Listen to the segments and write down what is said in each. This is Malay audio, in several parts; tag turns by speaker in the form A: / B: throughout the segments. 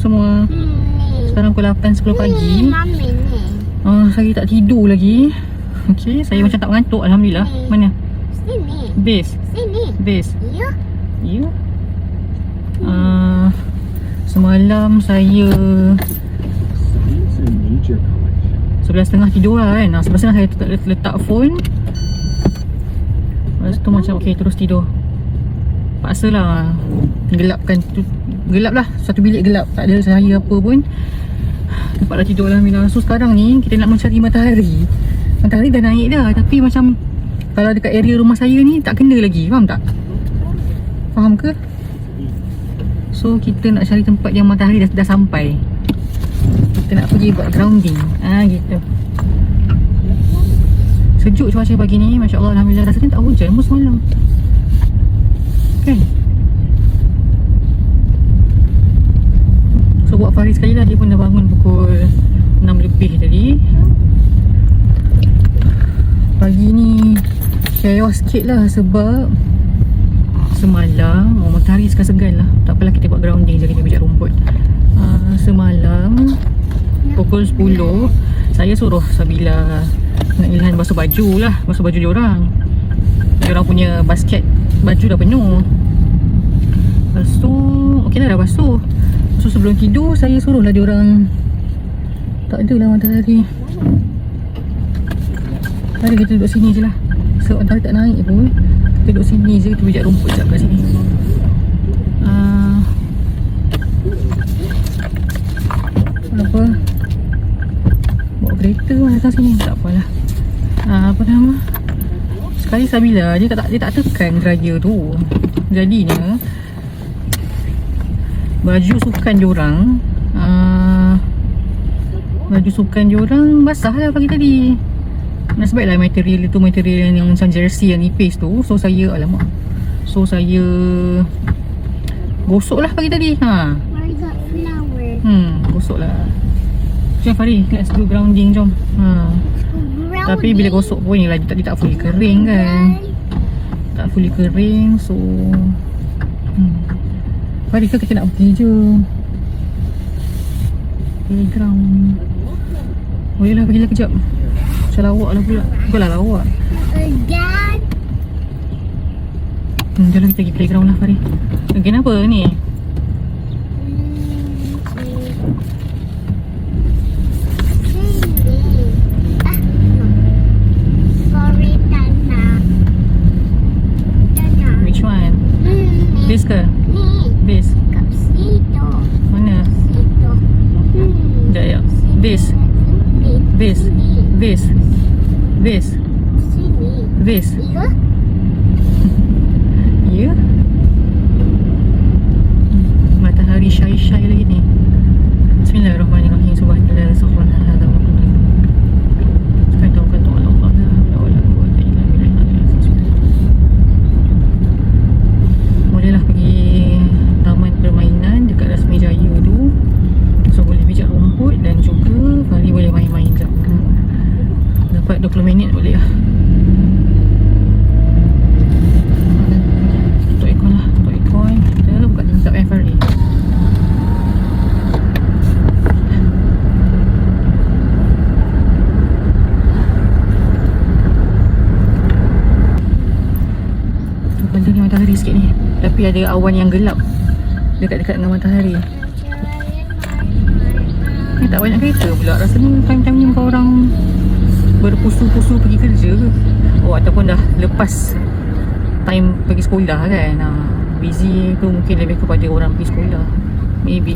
A: semua. Sekarang pukul 8.10 pagi.
B: Mami ni.
A: Saya tak tidur lagi. Okey, saya macam tak mengantuk. Alhamdulillah. Mana?
B: Sini.
A: Base.
B: Sini.
A: Base.
B: Ya.
A: Ya. Semalam saya 11.30 tidur lah kan. 11.30 saya letak phone. Lepas tu macam okey, terus tidur. Paksalah gelapkan tu. Gelap lah. Satu bilik gelap. Tak ada cahaya apa pun. Dapatlah tidur Alhamdulillah. So sekarang ni kita nak mencari matahari. Matahari dah naik dah. Tapi macam kalau dekat area rumah saya ni tak kena lagi. Faham tak? Faham ke? So kita nak cari tempat yang matahari dah sampai. Kita nak pergi buat grounding. Gitu. Sejuk cuaca pagi ni. Masya Allah, Alhamdulillah. Rasanya tak hujan pun semalam. Kan? So buat Farid sekali lah. Dia pun dah bangun pukul 6 lebih tadi. Pagi ni chaos sikit lah sebab semalam matahari segan-segan lah. Tak apalah, kita buat grounding je, kita pijak rumput. Semalam pukul 10 saya suruh Sabila dengan Ilhan basuh baju lah. Basuh baju diorang. Diorang punya basket baju dah penuh. Lepas tu okey lah, dah basuh. So sebelum tidur saya suruh lah diorang. Tak adalah matahari. Mari kita duduk sini je lah. Sebab matahari tak naik pun, kita duduk sini je, kita pijak rumput sekejap kat sini. Apa? Bawa kereta lah datang sini. Tak apalah. Apa nama? Sekali Sabila dia tak tekan dryer tu. Jadinya baju sukan diorang basah lah pagi tadi. Nasiblah material itu material yang macam jersey yang nipis tu. So saya gosok lah pagi tadi.
B: I got flower.
A: Gosok lah. Jom Farid, let's do grounding, jom. Tapi bila gosok pun ni lagi tak fully kering kan. Tak fully kering. So Farid ke kita nak pergi je playground. Boleh lah, pergilah kejap. Macam lawak lah pula. Bukanlah lawak.
B: Again.
A: Jom kita pergi playground lah Farid. Again apa ni? Which one? This ke? This.
B: Kat situ.
A: Mana?
B: Situ.
A: Sekejap ya. This. This. This. This.
B: Sini.
A: This.
B: Ya.
A: Ya. Matahari syai-syai lagi ni. Bismillahirrahmanirrahim. Subhanallah. Subhanallah. Bolehlah pergi taman permainan dekat Rasmi Jaya tu. So boleh pijak rumput dan juga Farid boleh main-main sekejap. Dapat 20 minit boleh lah. Tutup aircon lah. Tutup aircon. Kita buka tingkap Farid. Benda ni matahari sikit ni. Tapi ada awan yang gelap dekat-dekat dengan matahari. Ni tak banyak kereta pula. Rasanya time-time ni muka orang berpusu-pusu pergi kerja ke. Ataupun dah lepas time pergi sekolah kan. Busy tu mungkin lebih kepada orang pergi sekolah. Maybe.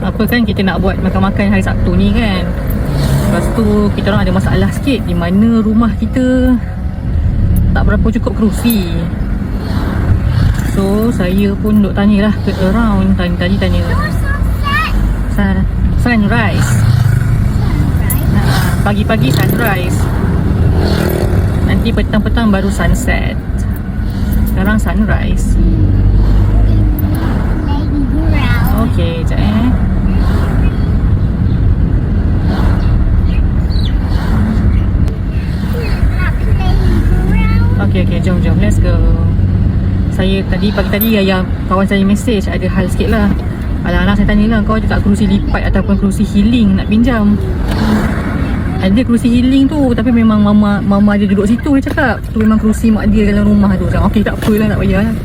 A: Apa kan kita nak buat makan-makan hari Sabtu ni kan. Lepas tu kita orang ada masalah sikit di mana rumah kita tak berapa cukup kerusi. So saya pun duk tanyalah ke around. Tadi tanya sunrise. Pagi-pagi sunrise, nanti petang-petang baru sunset. Sekarang sunrise. Okay, sekejap
B: Not playground.
A: Okay, jom, let's go. Saya pagi tadi yang kawan saya mesej ada hal sikit lah. Alang-alang saya tanya lah, kau ada tak kerusi lipat ataupun kerusi healing nak pinjam? Ada kerusi healing tu, tapi memang mama dia duduk situ. Dia cakap tu memang kerusi mak dia dalam rumah tu. Cakap, okay, tak apalah, tak payah lah.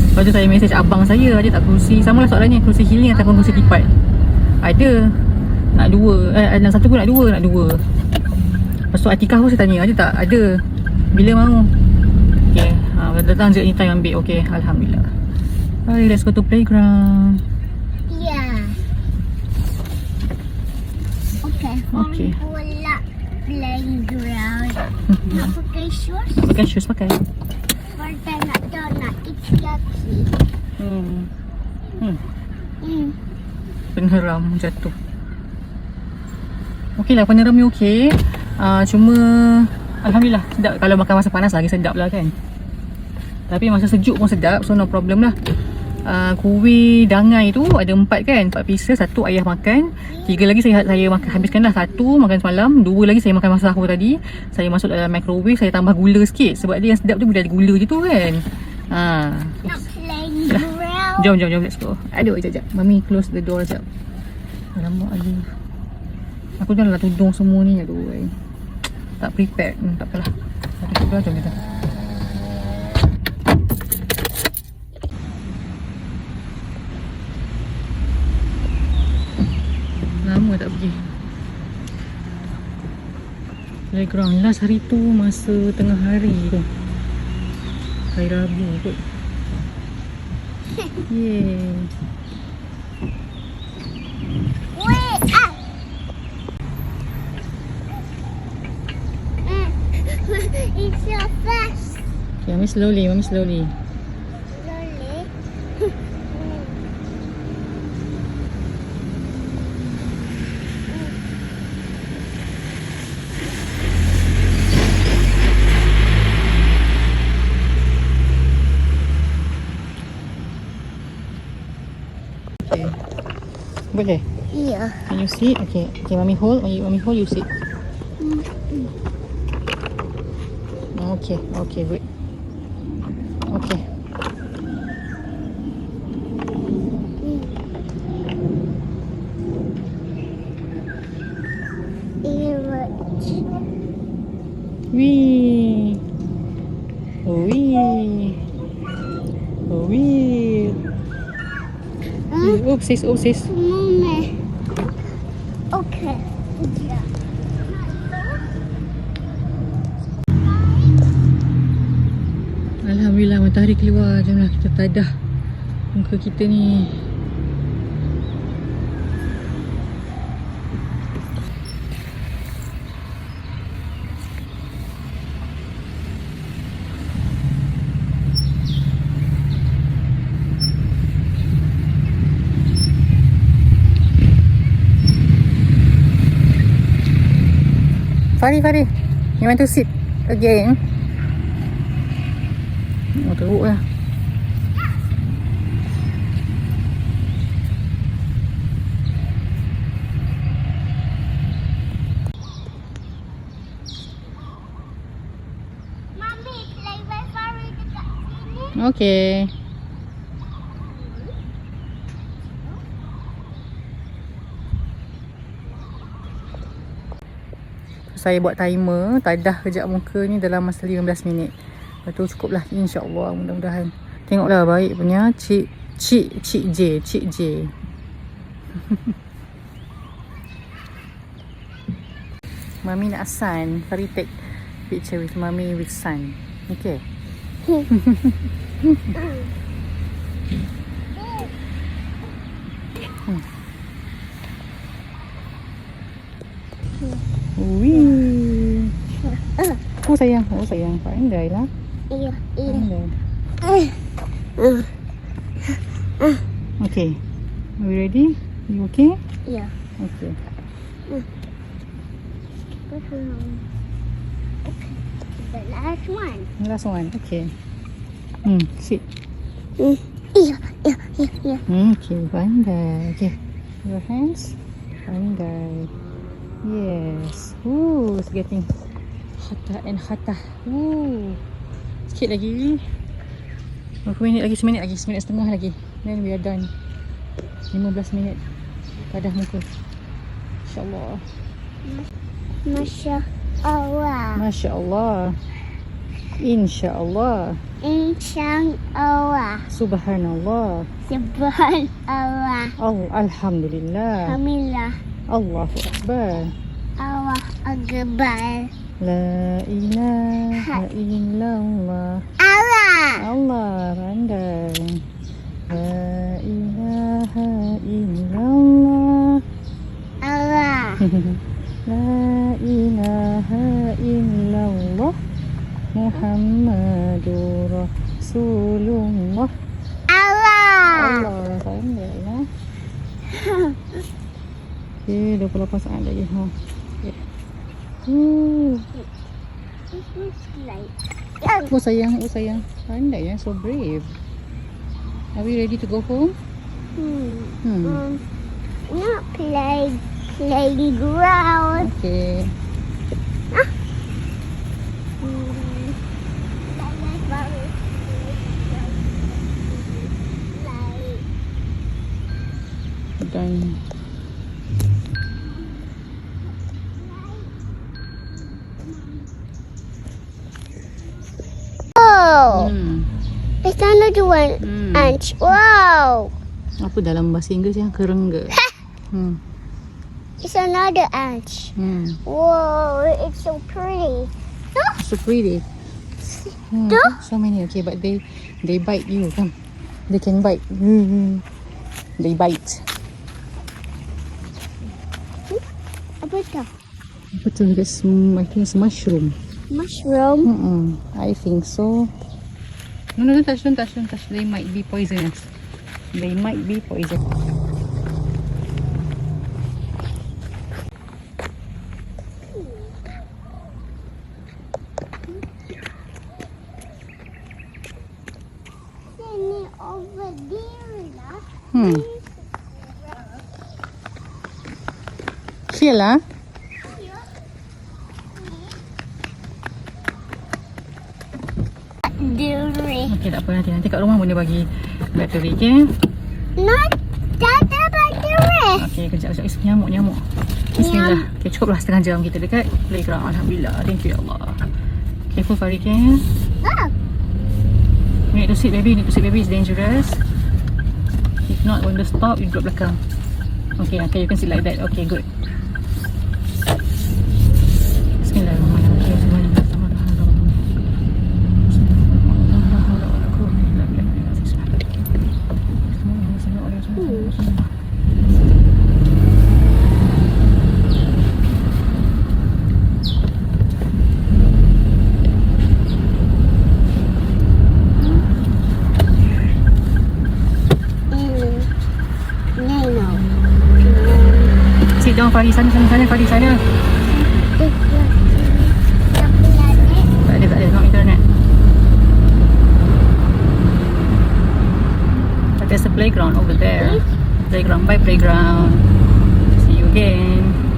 A: Lepas tu saya mesej abang saya, ada tak kerusi? Sama lah soalannya, kerusi healing ataupun kerusi lipat. Ada. Nak dua. Yang satu pun nak dua. Lepas tu Atikah pun saya tanya, ada tak? Ada. Bila mahu? Okay, datang je anytime ambil. Okay, Alhamdulillah. Alright, let's go to playground.
B: Yeah. Okay.
A: Okay.
B: Bola playground. Nak pakai shoes.
A: Pakai shoes, pakai.
B: Partai nak donut. It's yucky.
A: Peneram jatuh. Okey lah, peneram ni okey. Cuma Alhamdulillah sedap. Kalau makan masa panas lagi sedap lah kan. Tapi masa sejuk pun sedap, so no problem lah. Kuih dangai tu ada 4 kan, 4 pieces. 1 ayah makan, 3 lagi saya makan, habiskan dah. 1 makan semalam, 2 lagi saya makan masa sahur tadi. Saya masuk dalam microwave, saya tambah gula sikit. Sebab dia yang sedap tu bila ada gula je tu kan.
B: Nak playground.
A: Jom, let's go. Aduh, sekejap. Mami close the door sekejap. Alamak, aduh. Aku dah lah tudung semua ni. Aduh, tak prepared. Tak apalah. Jom kita. Lama tak pergi playground. Last hari tu masa tengah hari tu, hari Rabu kot. Yeay.
B: Wait up. It's so fast.
A: Okay, mami slowly.
B: Slowly.
A: Okay. Boleh?
B: Yeah.
A: Can you sit? Okay, mami hold. Mami hold, you sit. Okay, good. Okay. Wee. Oopsies.
B: Mommy. Okay. Yeah.
A: Alhamdulillah matahari keluar. Jomlah kita tadah muka kita ni. Fari, you want to sit again? Oh, teruk lah.
B: Mommy, play with Fari dekat sini.
A: Okay. Saya buat timer, tadah kejap muka ni dalam masa 15 minit. Lepas tu cukup lah, insyaAllah, mudah-mudahan. Tengoklah baik punya Cik J. Mami nak sun. Fari take picture with Mami with sun. Okay. Wih. Oh sayang. Pandai lah.
B: Iya.
A: Pandai. Okay. Are we ready? You okay?
B: Iya.
A: Okay.
B: The last one.
A: Last one. Okay. Sit. Okay, pandai. Okay, your hands. Pandai. Yes. Ooh, it's getting hotter and hotter. Ooh. Sikit lagi. Berapa minit lagi? Seminit lagi. Seminit setengah lagi. Then we are done. 15 minit. Padah muka. InsyaAllah.
B: Masya Allah.
A: Masya Allah. InsyaAllah.
B: Insya Allah.
A: Subhanallah.
B: Subhanallah.
A: Alhamdulillah.
B: Alhamdulillah.
A: Allahu Akbar.
B: Allah Akbar.
A: La ilaha illallah.
B: Allah.
A: Allah pandai. La ilaha illallah.
B: Allah.
A: La ilaha illallah. Muhammadur Rasulullah.
B: Allah.
A: Allah pandai lah. Okay, 28 saat lagi. Okay. Oh sayang, oh sayang. Pandai ya, so brave. Are we ready to go home?
B: Not playground.
A: Okay. Done.
B: Oh, there's another one. Ant. Wow.
A: Apa dalam bahasa Inggeris yang kerengga?
B: It's another ant. Whoa, it's so pretty.
A: So pretty. So many. Okay, but they bite you. Come. They can bite. They bite.
B: Apa itu?
A: Betul, that's, I think it's mushroom.
B: Mushroom.
A: I think so. No, don't touch. They might be poisonous. They might be poisonous.
B: Sini over there lah.
A: Sheila?
B: Duri.
A: Okay, tak apa, nanti kat rumah boleh bagi bateri, okay?
B: Not that battery.
A: Okay, kejap. Nyamuk. Bismillah. Okay, cukuplah setengah jam kita dekat playground. Alhamdulillah. Thank you, ya Allah. Careful, Farid, okay?
B: Oh.
A: You need to sit, baby. It's dangerous. If not, when the stop, you drop belakang. Okay, you can sit like that. Okay, good. Bismillahirrahmanirrahim. Sit down, Farid. Sana, Farid, sana. Tak ada, no internet. But there's a playground over there. Playground by playground. See you again.